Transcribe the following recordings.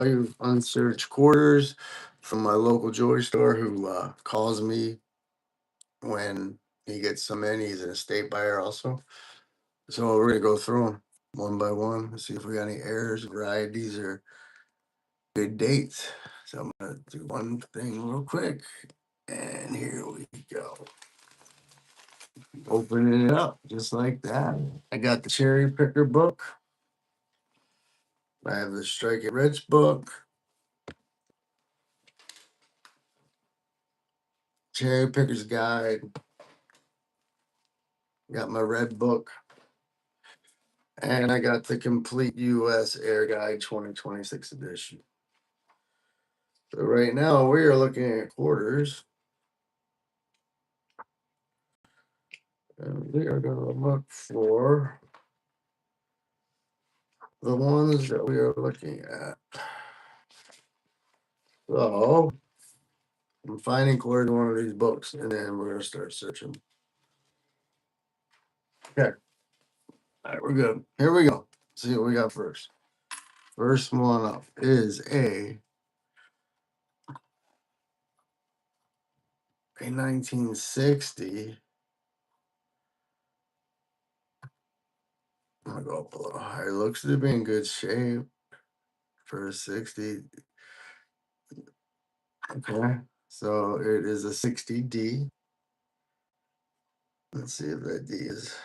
value unsearched quarters from my local jewelry store who calls me when he gets some in. He's an estate buyer also. So we're gonna go through them one by one, see if we got any errors, varieties, or good dates. So I'm gonna do one thing real quick, and here we go. Opening it up just like that. I got the cherry picker book. I have the Strike It Rich book, Cherry Picker's Guide. Got my red book, and I got the Complete U.S. Air Guide 2026 edition. So right now we are looking at quarters, and we are going to look for the ones that we are looking at. So I'm finding quarters in one of these books, and then we're going to start searching. Okay. All right, we're good. Here we go. See what we got first. First one up is a 1960. I'm gonna go up a little higher. Looks to be in good shape for a 60. Okay, so it is a 60D. Let's see if that D is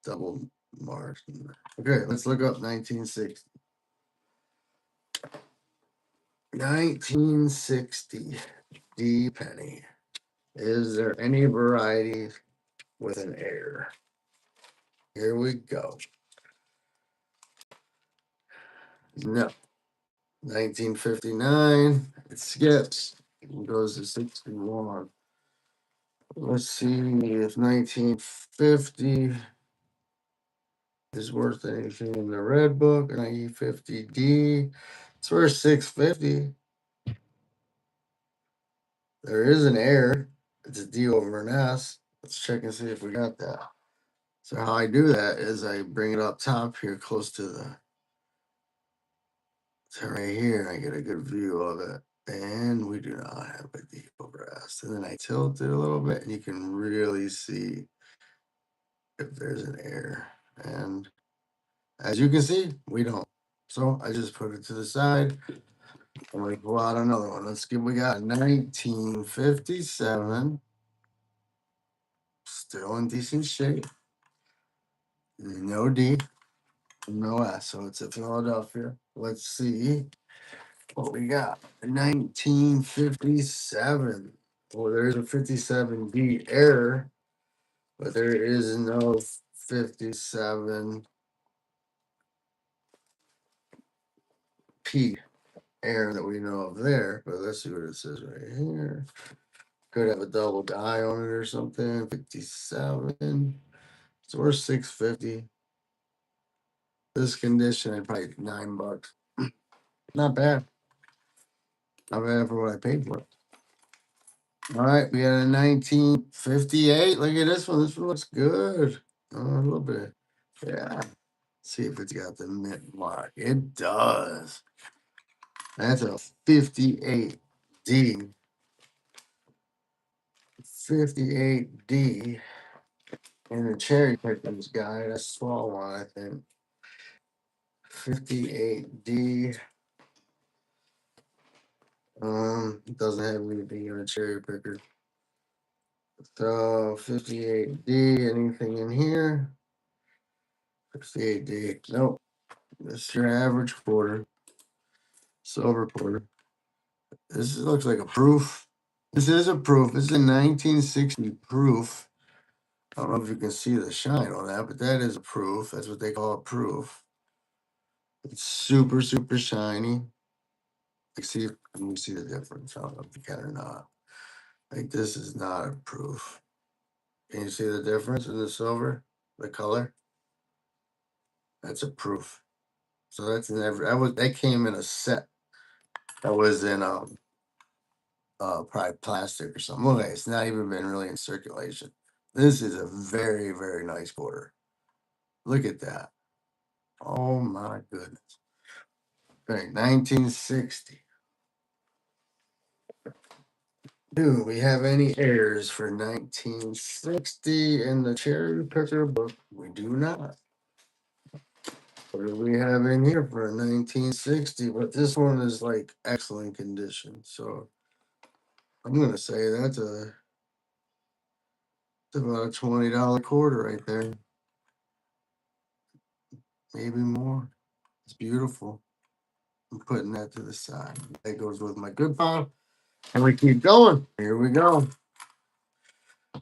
double marked. Okay, let's look up 1960. 1960 D penny. Is there any varieties with an air? Here we go. No. 1959. It skips. It goes to 61. Let's see if 1950 is worth anything in the red book. 1950D. It's worth 650. There is an error. It's a D over an S. Let's check and see if we got that. So how I do that is I bring it up top here close to the to right here, and I get a good view of it. And we do not have a D over S. And then I tilt it a little bit, and you can really see if there's an error. And as you can see, we don't. So I just put it to the side. I'm gonna pull out another one. Let's see, we got 1957. Still in decent shape. No D, no S. So it's a Philadelphia. Let's see what we got. 1957. Well, there's a 57D error, but there is no 57P error that we know of there. But let's see what it says right here. Could have a double die on it or something. 57. It's worth 650. This condition, probably $9. Not bad. Not bad for what I paid for it. All right, we got a 1958. Look at this one. This one looks good. A little bit. Yeah. See if it's got the mint mark. It does. That's a 58D. 58D. And the cherry pickers guy. That's a small one, I think. 58D. It doesn't have anything in a cherry picker. So 58D, anything in here? 58D. Nope. This is your average quarter. Silver quarter. This looks like a proof. This is a proof. This is a 1960 proof. I don't know if you can see the shine on that, but that is a proof. That's what they call a proof. It's super, super shiny. Let me see the difference. I don't know if you can or not. Like this is not a proof. Can you see the difference in the silver, the color? That's a proof. So that's never that came in a set. That was in probably plastic or something. Okay, it's not even been really in circulation. This is a very, very nice quarter. Look at that. Oh my goodness. Okay, 1960. Do we have any errors for 1960 in the cherry picker book? We do not. What do we have in here for 1960? But this one is like excellent condition. So I'm gonna say that's about a $20 quarter right there. Maybe more. It's beautiful. I'm putting that to the side. That goes with my good pile. And we keep going. Here we go.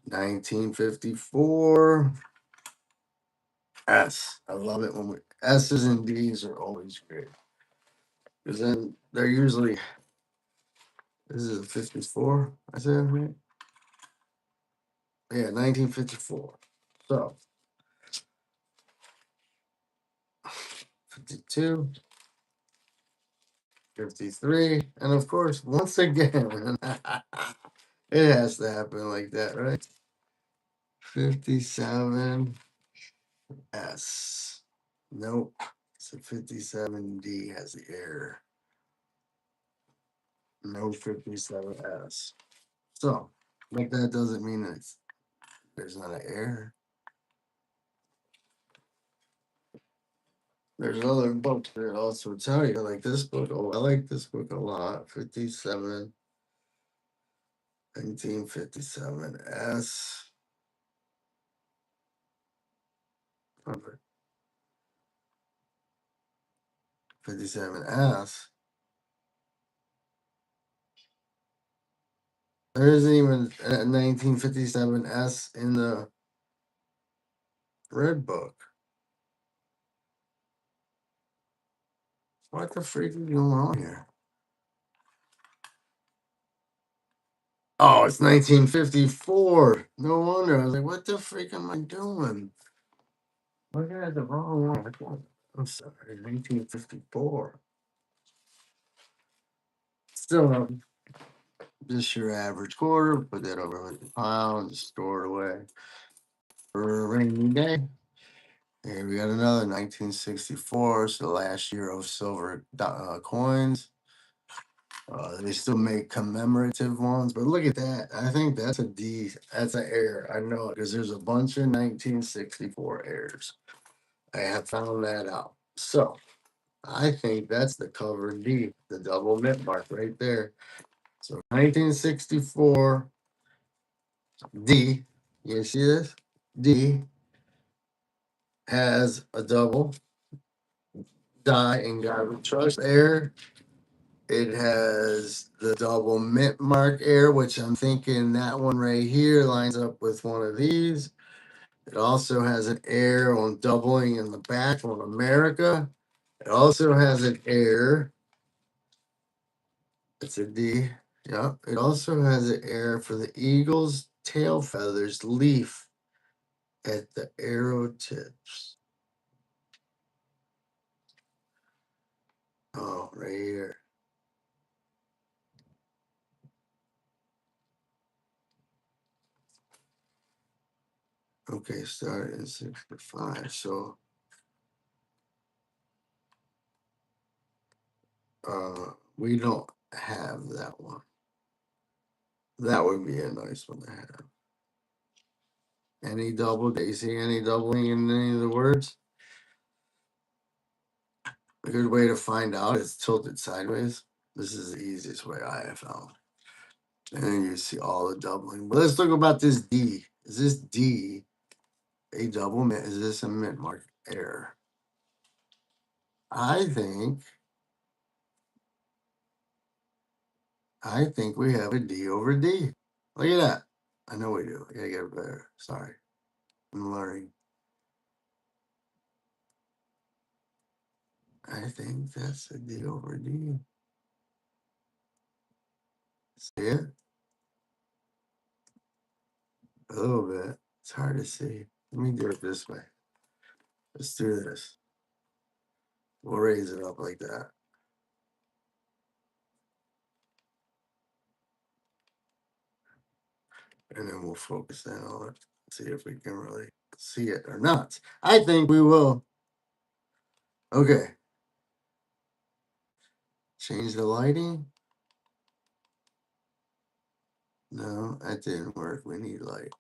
1954. S. I love it when we S's and D's are always great. Because then they're usually this is a 54, I said, right? Yeah, 1954. So 52, 53, and of course, once again, it has to happen like that, right? 57 S. Nope. So 57D has the error. No 57 S. So, but that doesn't mean there's not an error. There's other books that also tell you, like this book. Oh, I like this book a lot. 57, 1957 S. 57 S. There isn't even a 1957 S in the red book. What the freak is going on here? Oh, it's 1954. No wonder. I was like, what the freak am I doing? Looking at the wrong one. I'm sorry, 1954. Still just your average quarter. Put that over 100 pounds, store it away for a rainy day. Here we got another 1964. So the last year of silver coins. They still make commemorative ones, but look at that. I think that's a D. That's an error. I know it because there's a bunch of 1964 errors. I have found that out. So I think that's the cover D, the double mint mark right there. So 1964 D. You see this? D has a double die and garbage trust error. It has the double mint mark air, which I'm thinking that one right here lines up with one of these. It also has an air on doubling in the back on America. It also has an air. It's a D. Yeah. It also has an air for the eagle's tail feathers leaf at the arrow tips. Oh, right here. Okay, started in 65. So we don't have that one. That would be a nice one to have. Any double? Do you see any doubling in any of the words? A good way to find out is tilted sideways. This is the easiest way I have found. And then you see all the doubling. But let's talk about this D. Is this D a double mint? Is this a mint mark error? I think we have a D over D. Look at that. I know we do. I gotta get better. Sorry. I'm learning. I think that's a D over D. See it? A little bit. It's hard to see. Let me do it this way. Let's do this. We'll raise it up like that. And then we'll focus in on it. See if we can really see it or not. I think we will. Okay. Change the lighting. No, that didn't work. We need light.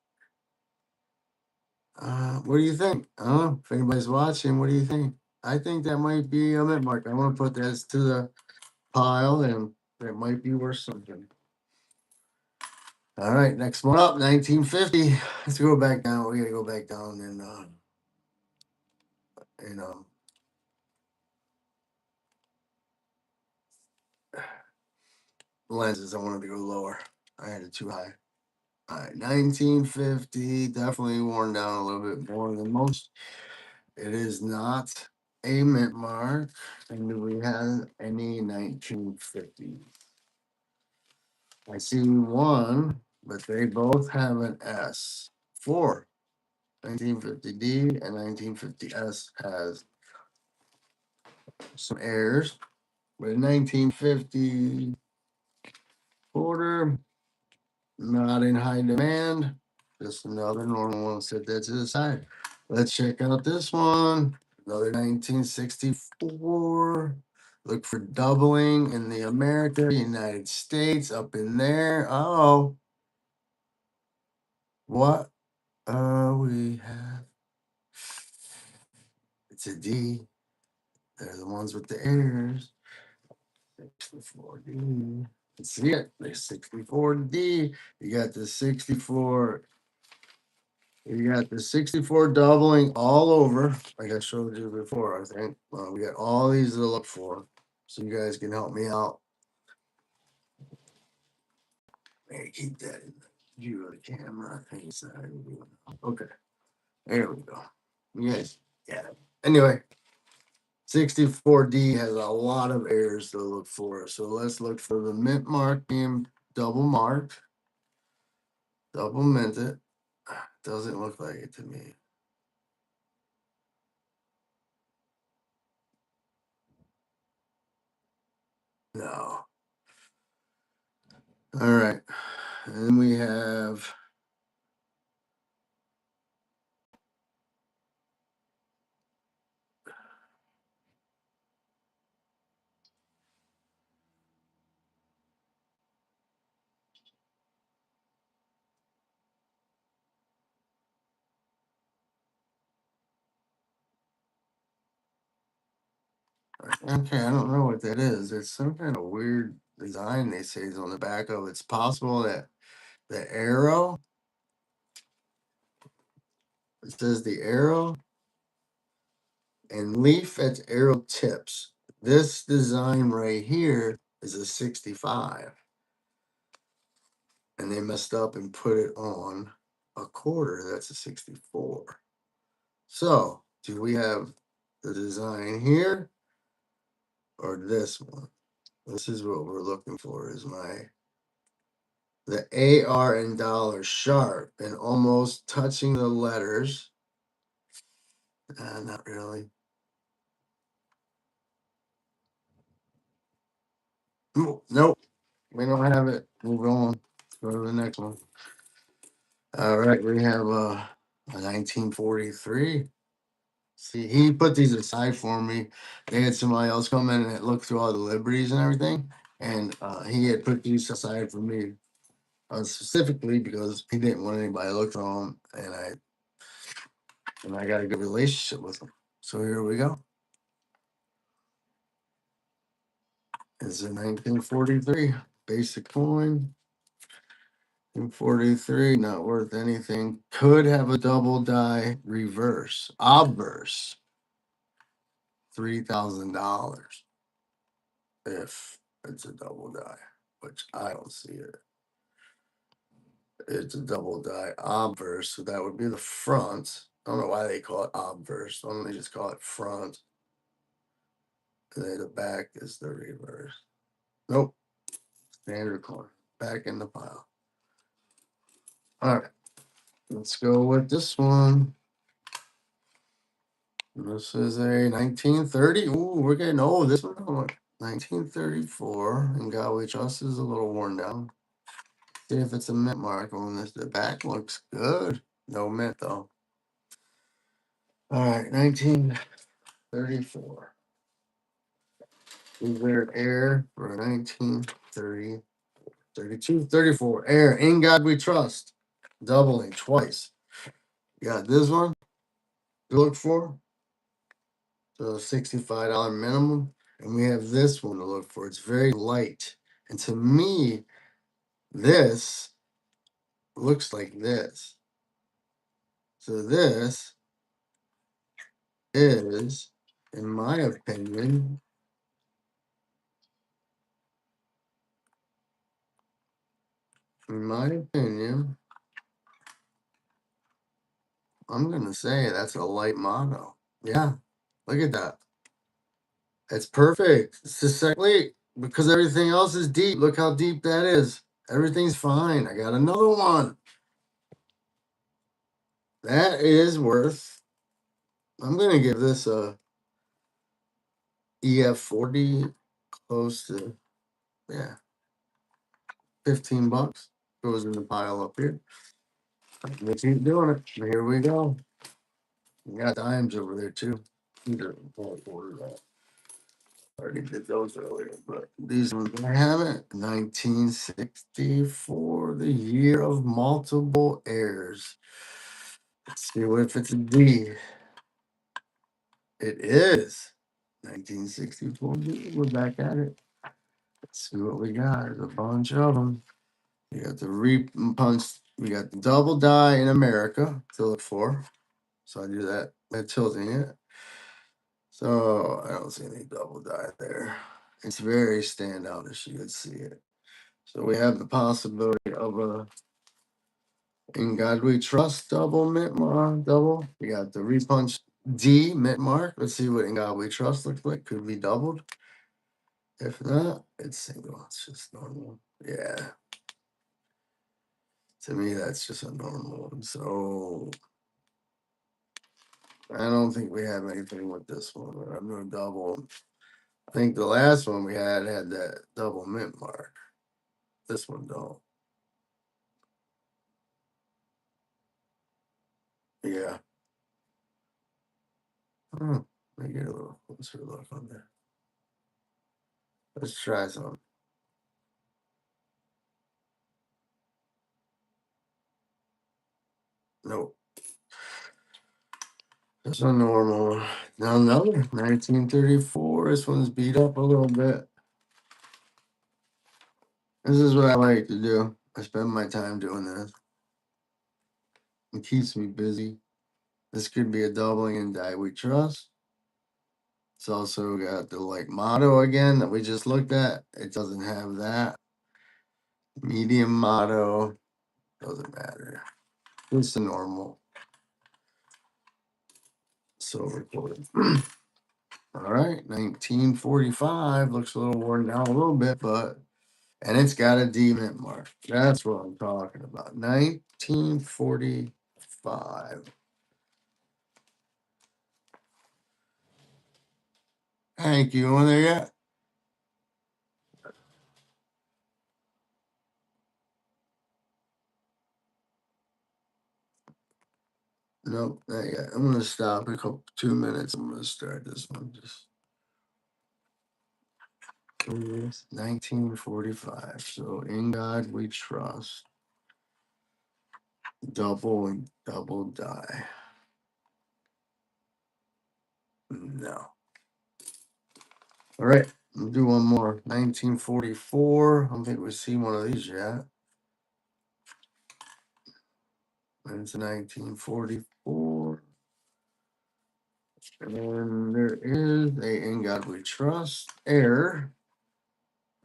What do you think? If anybody's watching, what do you think? I think that might be a mint mark. I want to put this to the pile, and it might be worth something. All right, next one up, 1950. Let's go back down. We gotta go back down and lenses. I wanted to go lower. I had it too high. All right, 1950, definitely worn down a little bit more than most. It is not a mint mark. And do we have any 1950? I see one, but they both have an S. Four. 1950D and 1950S has some errors. But 1950 quarter, not in high demand. Just another normal one. Set that to the side. Let's check out this one. Another 1964. Look for doubling in the United States, up in there. Oh, what we have? It's a D. They're the ones with the errors. 64D. See it? There's 64D. You got the 64. You got the 64 doubling all over, like I showed you before, I think. We got all these to look for, so you guys can help me out. Hey, keep that in the view of the camera. I think it's not okay. There we go. You guys, yeah. Anyway, 64D has a lot of errors to look for, so let's look for the mint mark being double marked, double minted. Doesn't look like it to me. No. All right. And then we have okay, I don't know what that is. It's some kind of weird design they say is on the back of it. It's possible that the arrow, it says the arrow and leaf at arrow tips. This design right here is a 65. And they messed up and put it on a quarter. That's a 64. So, do we have the design here or this one? This is what we're looking for is the AR and dollar sharp and almost touching the letters. Not really. Nope. We don't have it. Move on. Let's go to the next one. All right, we have a 1943. See, he put these aside for me. They had somebody else come in and look through all the liberties and everything, and he had put these aside for me specifically because he didn't want anybody to look through them, and I got a good relationship with him. So here we go. It's a 1943 basic coin. In 43, not worth anything. Could have a double die reverse, obverse, $3,000 if it's a double die, which I don't see it. It's a double die obverse, so that would be the front. I don't know why they call it obverse. Why don't they just call it front? And then the back is the reverse. Nope. Standard coin. Back in the pile. All right. Let's go with this one. This is a 1930. Ooh, we're getting old. This one, 1934. And God We Trust is a little worn down. See if it's a mint mark on this. The back looks good. No mint though. All right, 1934. Is there air for 1930, 32, 34? Air. In God we trust. Doubling twice. You got this one to look for. So $65 minimum. And we have this one to look for. It's very light. And to me, this looks like this. So this is, in my opinion, I'm gonna say that's a light mono. Yeah, look at that. It's perfect. It's just like, wait, because everything else is deep. Look how deep that is. Everything's fine. I got another one. That is worth. I'm gonna give this a EF40, close to, yeah, $15. Goes in the pile up here. We keep doing it. Here we go. We got dimes over there too. Need to order that. Already did those earlier, but these ones I haven't. 1964, the year of multiple heirs. Let's see what if it's a D. It is 1964. We're back at it. Let's see what we got. There's a bunch of them. We got the punch. We got the double die in America to look for. So I do that by tilting it. So I don't see any double die there. It's very standoutish. You can see it. So we have the possibility of a In God We Trust double mint mark double. We got the repunch D mint mark. Let's see what In God We Trust looks like. Could be doubled. If not, it's single. It's just normal. Yeah. To me, that's just a normal one. So I don't think we have anything with this one. I'm gonna double. I think the last one we had that double mint mark. This one don't. Yeah. Hmm. Let me get a little closer look on there. Let's try some. Nope. That's a normal. Now another 1934. This one's beat up a little bit. This is what I like to do. I spend my time doing this. It keeps me busy. This could be a doubling in Die We Trust. It's also got the like motto again that we just looked at. It doesn't have that. Medium motto. Doesn't matter. It's the normal silver quarter. All right, 1945 looks a little worn down a little bit, but and it's got a D mint mark. That's what I'm talking about. 1945. Thank you. On there yet? Nope, not yet. I'm gonna stop in a couple 2 minutes. I'm gonna start this one. Just 1945. So in God we trust. Double and double die. No. All right, we'll do one more. 1944. I don't think we've seen one of these yet. And it's 1944. And there is a In God We Trust error.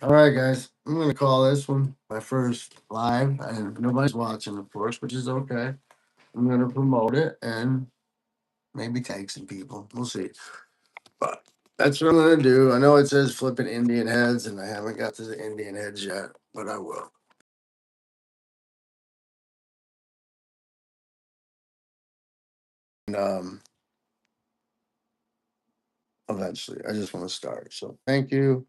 All right, guys, I'm going to call this one my first live. And nobody's watching, of course, which is okay. I'm going to promote it and maybe tag some people. We'll see. But that's what I'm going to do. I know it says flipping Indian heads, and I haven't got to the Indian heads yet, but I will. And eventually, I just want to start. So thank you.